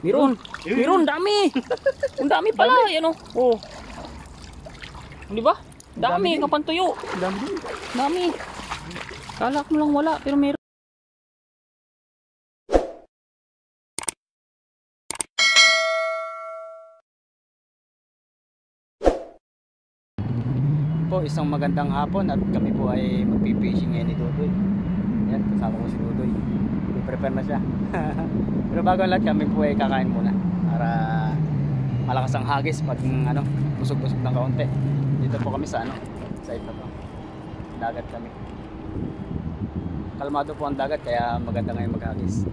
Meron. Meron, dami. Ang dami pala, yan oh. Oh. Di ba? Dami, kapantuyo. Dami. Dami. Kala ko lang wala, pero meron. Po, isang magandang hapon at kami po ay magpipishing ngayon ni Dudoy. Yan, kasama ko si Dudoy. I-prepare na siya. Pero bago ang lahat, kami po ay kakain muna para malakas ang hagis pag ano, busog-busog ng kaunti. Dito po kami sa ano, sa ito po. Dagat kami. Kalmado po ang dagat kaya maganda ngayon maghagis.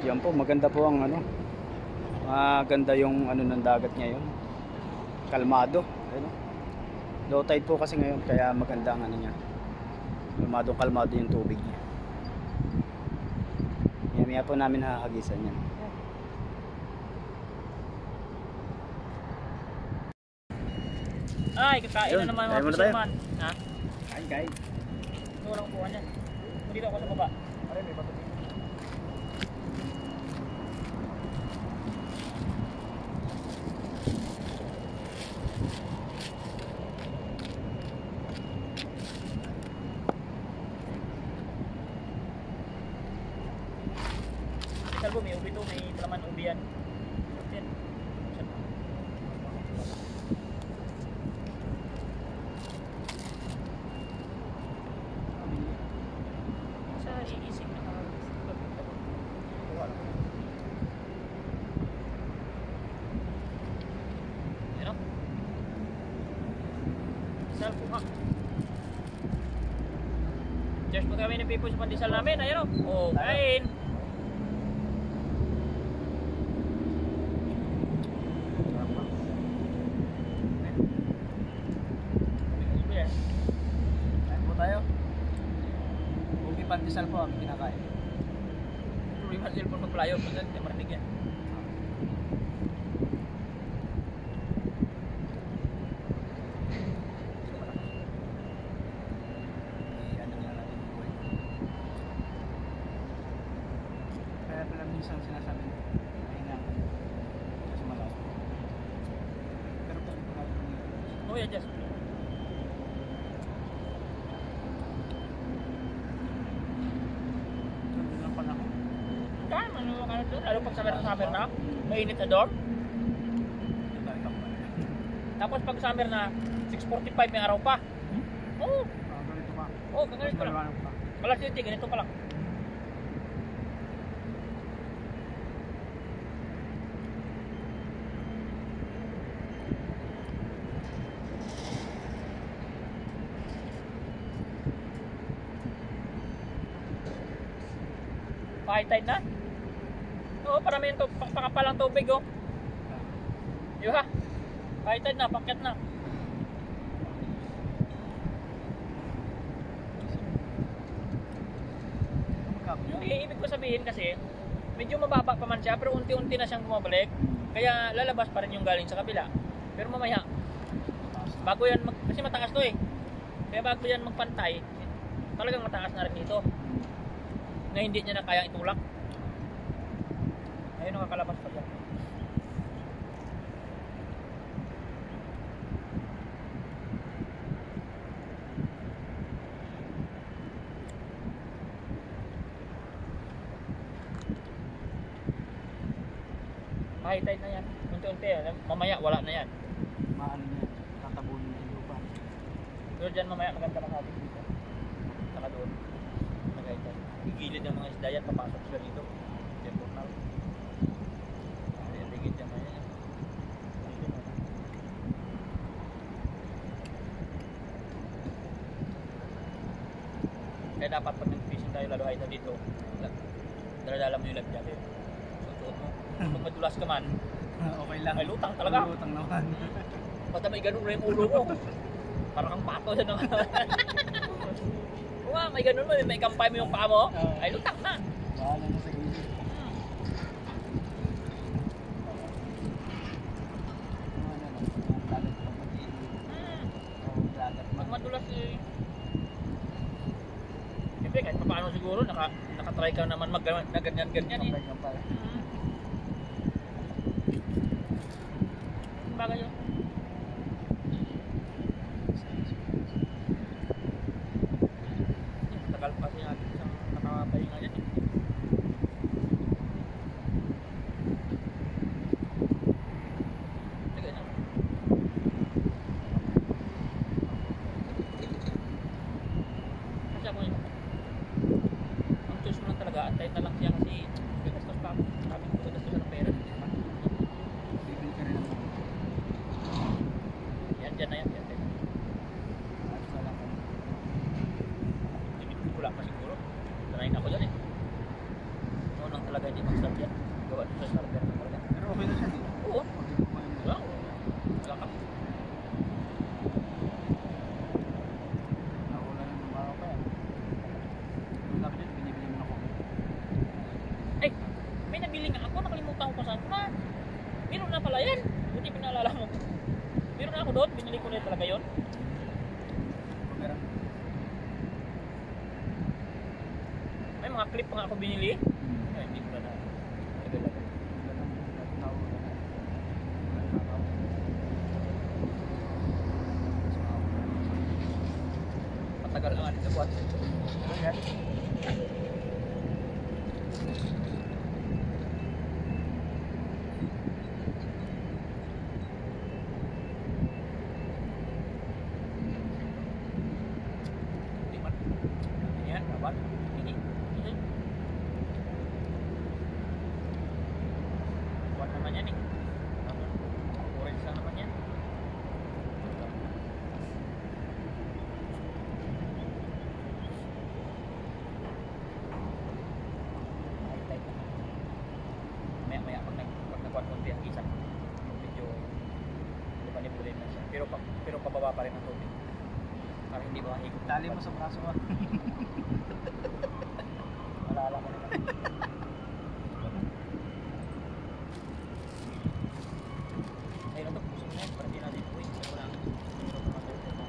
Yan po, maganda po ang ano. Maganda yung ano ng dagat ngayon. Kalmado, ayun. Low tide po kasi ngayon kaya maganda ang ano niya. Kalmado yung tubig niya. Maya po namin hahagisan yan. Ay, kakain na naman mga fisherman. Ha? Kain, kain. Ito lang po niya. Dito ako sa baba. Pare, may bato dito. Salbo, may ubi to, may palaman ubi yan. Yan. Sa iisip na yan o. Salbo ha. Just po kami ng people sa pandesal namin, ayan o. Oh, kain. Pandesal po ang kinakain. Problema sa cellphone magplayo, minsan hindi marinig yan. Ano nga natin yung buhay. Kaya pala minsan sinasabi nyo, kailangan kasi malaw. Pero pwede po natin yung oh yeah, just lalo pag summer na, mainit na dorm. Tapos pag summer na, 6:45 may araw pa. Oo. Ganito pa. Oo, ganito pa lang. Wala city, ganito pa lang. High tide na? Oo, parami yung pakapalang tubig oh. Yo ha. High tide na, pakyat na. Yung ibig ko sabihin kasi, medyo mababa pa man siya pero unti-unti na siyang bumabalik. Kaya lalabas pa rin yung galing sa kabila. Pero mamaya, bago yan, kasi mataas to eh. Kaya bago yan magpantay, talagang mataas na rin dito. Na hindi niya na kayang itulak. Ayun, nakakalabas pa dyan. High tide na yan. Unti-unti yan. Mamaya wala na yan. Maano na yan. Tatabunin na yung lupa. Pero dyan mamaya maganda ng ating dito. Saka doon. Nag-high tide. Igilid ang mga isda yan. Papasok sila dito. Yan po na. Ligid yan na yan. Kaya dapat pag nag-fishing tayo lalo ay na dito, dala-dala mo yung life jacket. So tuot mo. Pag madulas ka man, okay lang. Ay lutang talaga. Lutang naman. Basta may ganun na yung ulo mo. Parang kang pato siya naman. Oo, may ganun mo. May kampay mo yung paa mo. Ay lutang na. Bahala mo sa gilid. Pag madulas eh. Siyempre, kahit paano siguro, nakatry ka naman na ganyan-ganyan eh. Bagay yun. Tagal pa kasi natin isang nakapahinga yan eh. Sige na. Kasi ako yun. Ang choice mo lang talaga, antayin na lang siya kasi gagastos pa ako. Sabi ko gagastos ng pera. Bibili ka rin ng Yan, dyan na yan. Yan, yan. Wala pa siguro. Tanayin ako dyan eh. Noon lang talaga hindi mag-start yan. Gawa sa starter na talaga. Pero okay na siya, di ba? Oo. Wala. Wala ka. Nakula na ng baka pa yan. Yung sabi dyan, binibili mo na ko. Ay, may nabili nga ako. Nakalimutan ko pa saan ko na. Meron na pala yan. Buti pinaalala mo. Meron na ako doon. Binili ko na talaga yun. Meron. May mga clip pa nga ako binili. Ay, hindi ko na na. Matagal ang ating nabuhat. Ayan. Limat. Yan, dapat. Ini. Ini. Buat naman yan eh. Orange lang naman yan. Maya-maya pag nagkuhan konti ang isa, medyo manipulate na siya. Pero pababa pa rin ang tubig. Para hindi ba mahigop. Tali mo sa braso ah. Malala mo naman. Ayun na ito, puso mo na yan. Para hindi natin uwi. Pero wala. Pero tumatawid ito.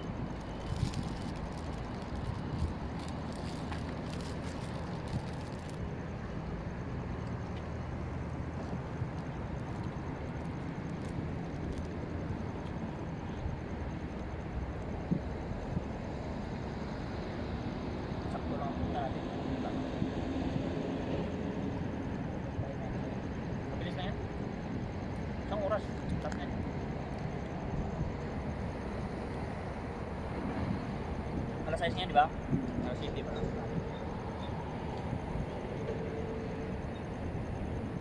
Sakto lang po natin. Mabilis na yan. Isang oras. Start na yan. Alas 6 nga, di ba? Alas 7 pa lang.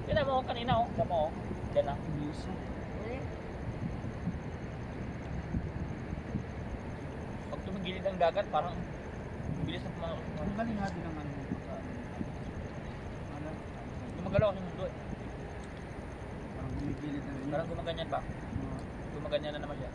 Kita mo kanina oh. Kita mo oh. Diyan na. Pag tumigilid ang dagat, parang bilis na pumanok. Ang galing natin ang ano sa ano. Gumagalaw ang mundo eh. Parang gumigilid na rin. Parang gumaganyan ba? Gumaganyan na naman siya.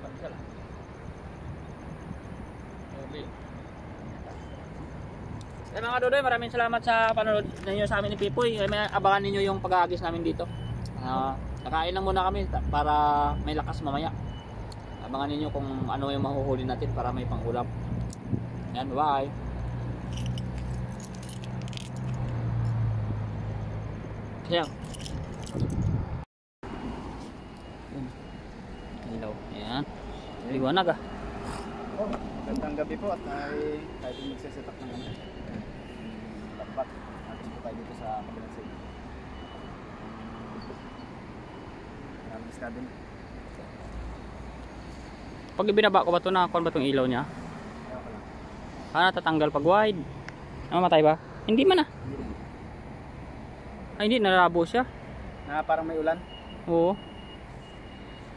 Pansal. Okay. Eh mga Dodoy, maraming salamat sa panonood ninyo sa amin ni Pipoy. May abangan ninyo yung pag-aagis namin dito. Kakain lang muna kami para may lakas mamaya. Abangan ninyo kung ano yung mahuhuli natin para may pang-ulam. Yan, bye. Kaya. Hello. Yan. Liwanag ah. Oh, magandang gabi po at ay tayo din magsiset up ng ano. Lapat. Atis po tayo dito sa kabilang side. Maraming isda din. Pag ibinaba ko ba ito na kuan ba itong ilaw niya? Ayaw ko lang. Natatanggal pag wide. Namatay ba? Hindi man ah. Hindi rin. Ay hindi, narabo siya. Na parang may ulan. Oo.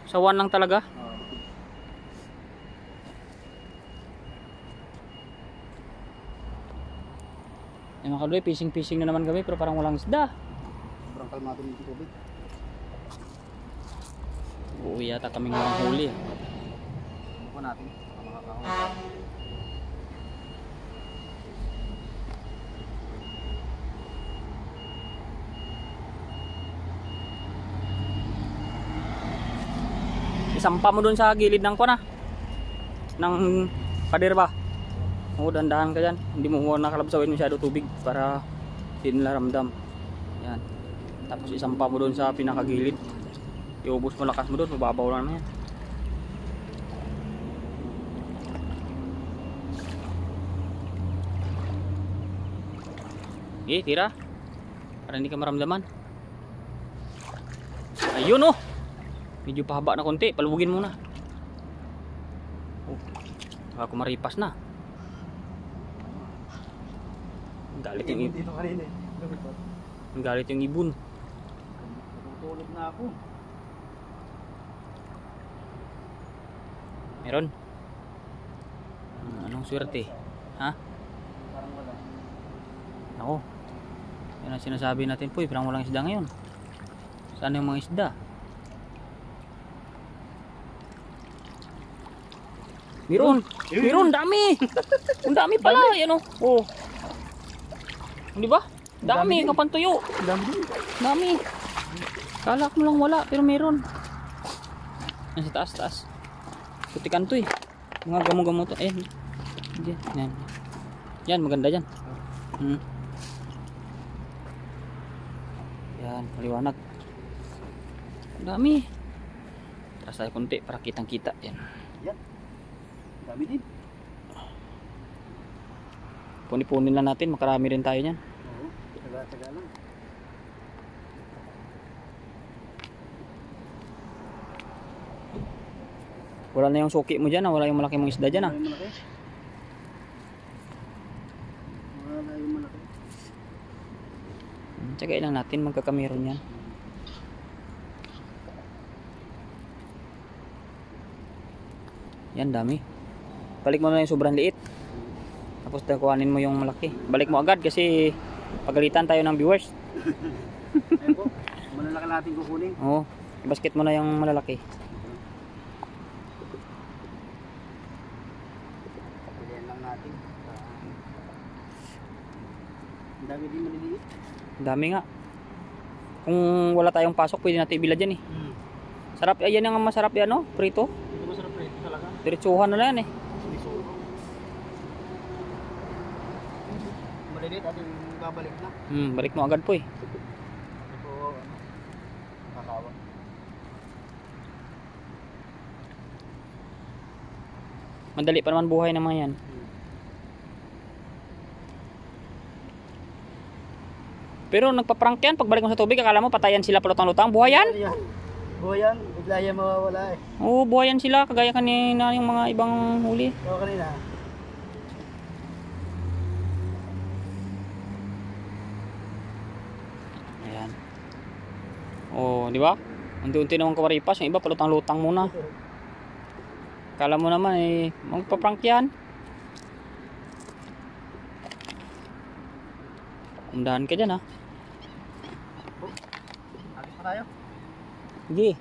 Sawan lang talaga. Oh. Ay mga Kadoy, fishing na naman kami pero parang walang isda. Sobrang kalmado ng tubig. Uuwi yata kaming manghuli. Ano po natin? Ang mga kahon. isampa mo dun sa gilid ng kuwan ng pader ba. Oo, dandahan ka dyan. Hindi mo nakalabsawin masyado tubig para hindi nila ramdam. Yan. Tapos isampa mo dun sa pinakagilid. Iubos mo lakas mo dun, mababaw lang naman yan. Tira. Para hindi ka maramdaman. Ayun oh. Medyo pahaba na konti, palubugin muna. Oh. Baka kumaripas na. Galit yung ibon. Galit yung ibon. Tutulog na ako. Meron? Anong swerte? Ha? Parang wala. Ako. Yan ang sinasabi natin po, parang walang isda ngayon. Saan yung mga isda? Meron! Meron! Dami! Ang dami pala! Yan o! Oh. Di ba? Dami! Kapantuyo! Dami! Kala ko lang wala, pero meron. Yan sa taas, taas. Putikan to eh. Mga gamo-gamo to. Ayan. Yan. Yan, maganda yan. Yan, maliwanag. Dami. Taras tayo konti para kitang-kita. Yan. Yan. Dami din. Puni-punin lang natin, makarami rin tayo niyan. Oo, taga-taga lang. Wala na yung suki mo dyan, wala yung malaki mong isda dyan. Wala yung malaki. Wala yung malaki. Tsagain lang natin, magkakameron yan. Yan, dami. Balik mo na yung sobrang liit. Tapos kuhanin mo yung malaki. Balik mo agad kasi pagalitan tayo ng viewers. Ayun po, malalaki natin kukunin. Oo, i-basket mo na yung malalaki. Pilihan lang natin. Ang dami din maliliit. Dami nga. Kung wala tayong pasok, pwede natin ibilad yan eh. Sarap, ayan ang masarap yan, no? Prito. Ito masarap rin talaga. Diretsuhan na lang yan eh. Maliliit at yung babalik na. Balik mo agad po eh. Ito po, kakawa. Madali pa naman buhay ng mga yan. Pero nagpa-prank yan, pagbalik mo sa tubig, akala mo patayan sila palutang-lutang. Buhay yan? Buhay yan, bigla yan mawawala eh. Oo, buhay yan sila, kagaya kanina yung mga ibang huli. Oo, kanina. Ayan. Oh, di ba? Unti-unti naman kumaripas, yung iba palutang-lutang muna. Akala mo naman eh, magpa-prank yan. Umdahan ka dyan ha. Alis pa tayo. Sige.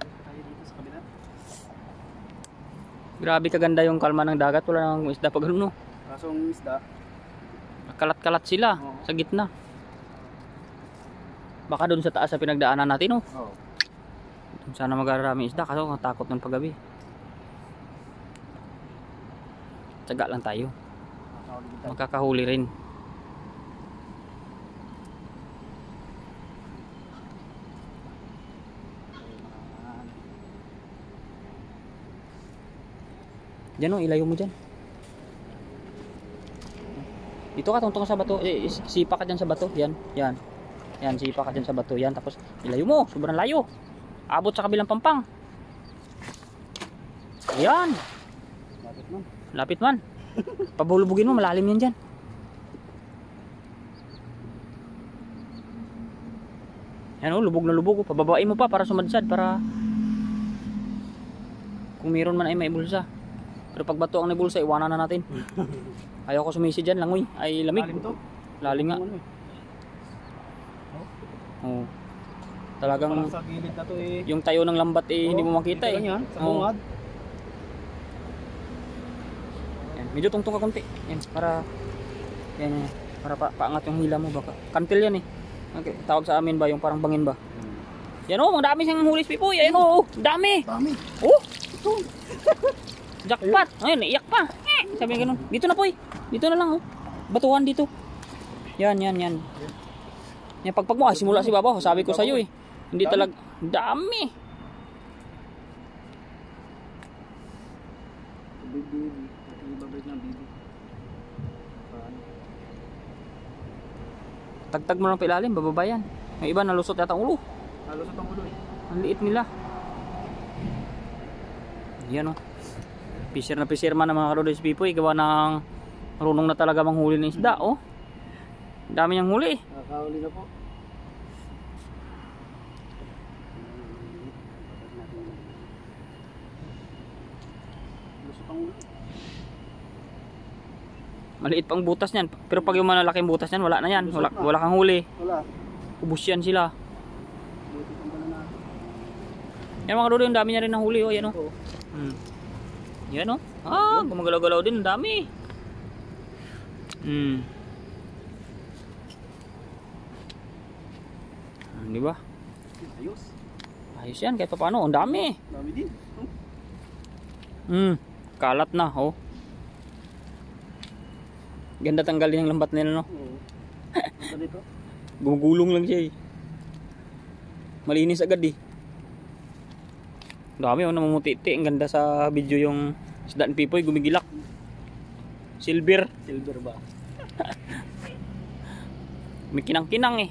Tayo dito sa kabila. Grabe kaganda yung kalma ng dagat, wala namang isda pag ano. Kasong isda. Kalat-kalat sila Oo. sa gitna. Baka doon sa taas sa pinagdaanan natin oh. Oo. Sana mag-araming isda kasi takot ng paggabi. Tsaga lang tayo. Magkakahuli rin. Diyan o, ilayo mo dyan. Dito ka, tungtong sa bato. Sipa ka dyan sa bato. Yan, yan. Yan, sipa ka dyan sa bato. Yan, tapos ilayo mo. Sobrang layo. Abot sa kabilang pampang. Yan. Lapit man. Lapit man. Pabulubugin mo, malalim yan dyan. Yan o, lubog na lubog. Pababain mo pa para sumadsad. Para kung meron man ay may bulsa. Pero pag bato ang nabulsa, iwanan na natin. Ayaw ko sumisi dyan, langoy. Ay lamig. Lalim to. Lalim nga. Oo. Talagang Parang sa gilid na to eh. yung tayo ng lambat eh, hindi mo makita eh. Yan, sa Oo. bungad. Yan, medyo tungtong ka konti. Yan, para yan, para paangat yung hila mo baka. Kantil yan eh. Okay, tawag sa amin ba yung parang bangin ba? Yan o, mga dami siyang huli si Pipoy. Ayan o, dami. Dami. Oh, jackpot. Ayun, naiyak pa. Sabi ganun. Dito na, Poy. Dito na lang, oh. Batuhan dito. Yan. Yan, pagpag mo, simula si Babaw. Sabi ko sa'yo, eh. Hindi talaga. Dami. Tagtag mo lang pa ilalim, bababa yan. Yung iba nalusot yata ang ulo. Nalusot ang ulo eh. Ang liit nila. Yan o. Fisher na fisherman ng mga Karodes Pipoy. Gawa ng marunong na talaga manghuli ng isda o. Dami niyang huli. Nakakahuli na po. Lusot ang ulo. Maliit pang butas niyan. Pero pag yung malalaking butas niyan, wala na yan. Wala kang huli. Wala. Ubus yan sila. Yan mga Karodes, yung dami niya rin nahuli o. Yan o. Yan o. Gumagalaw-galaw din. Ang dami. Di ba? Ayos. Ayos yan. Kahit pa paano. Ang dami. Dami din. Kalat na. Oh. Ganda tanggalin yung lambat nila, no? Oo. Ano dito? Gumugulong lang siya eh. Malinis agad eh. Dami oh, namumuti-ti. Ang ganda sa video yung isda ni Pipoy gumigilak. Silver. Silver ba? May kinang-kinang eh.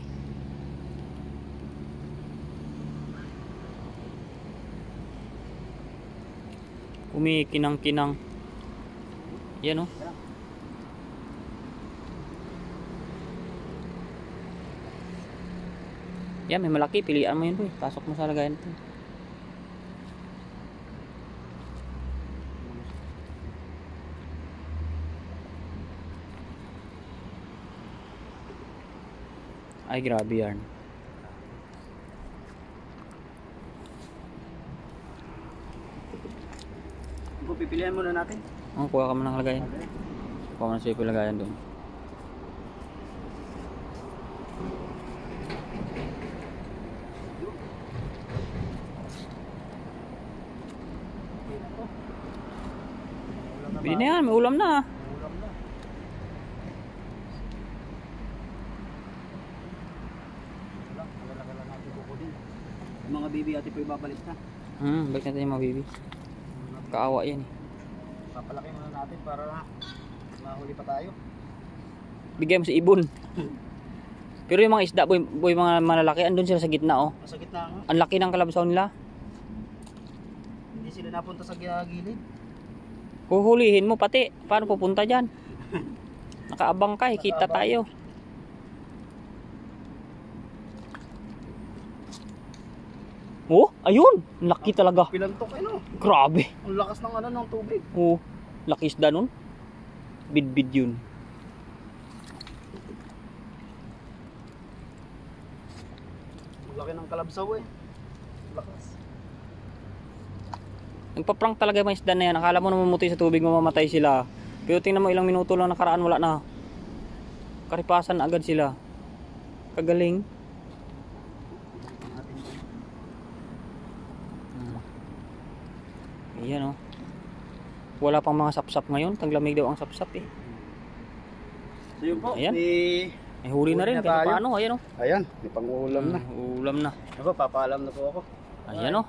Kumikinang-kinang. Yan oh. Yan, may malaki. Pilihan mo yun po. Pasok mo sa lagayan po. Ay, grabe yan. Kung pipilihan muna natin. Kuha ka mo ng lagayan. Kuha mo na siya yung lagayan doon. Bili na yan, may ulam na. Mga baby ate po ibabalit na. Balik natin yung mga baby. Kaawa yan eh. Papalaki muna natin para mahuli pa tayo. Bigyan mo sa ibon. Pero yung mga isda, boy mga malalaki, andun sila sa gitna oh. Sa gitna nga. Ang laki ng kalabasaw nila. Hindi sila napunta sa gilid. Huhulihin mo pati. Paano pupunta dyan? Nakaabang ka eh, kita tayo. Oh, ayun! Laki talaga. Pilantok eh no. Grabe. Ang lakas ng ng tubig. Oh, laki isda nun. Bid-bid yun. Ang laki ng kalabsaw eh. Lakas. Nagpa-prank talaga yung mga isda na yan. Akala mo namumuti sa tubig, mamamatay sila. Pero tingnan mo, ilang minuto lang nakaraan, wala na. Karipasan na agad sila. Kagaling. Ayan oh. Wala pang mga sapsap ngayon. Taglamig daw ang sapsap eh. So yun po. Ayan. May huli na rin. Kaya paano? Ayan oh. Ayan, may pang-ulam na. Ulam na. Ako, papaalam na po ako. Ayan oh.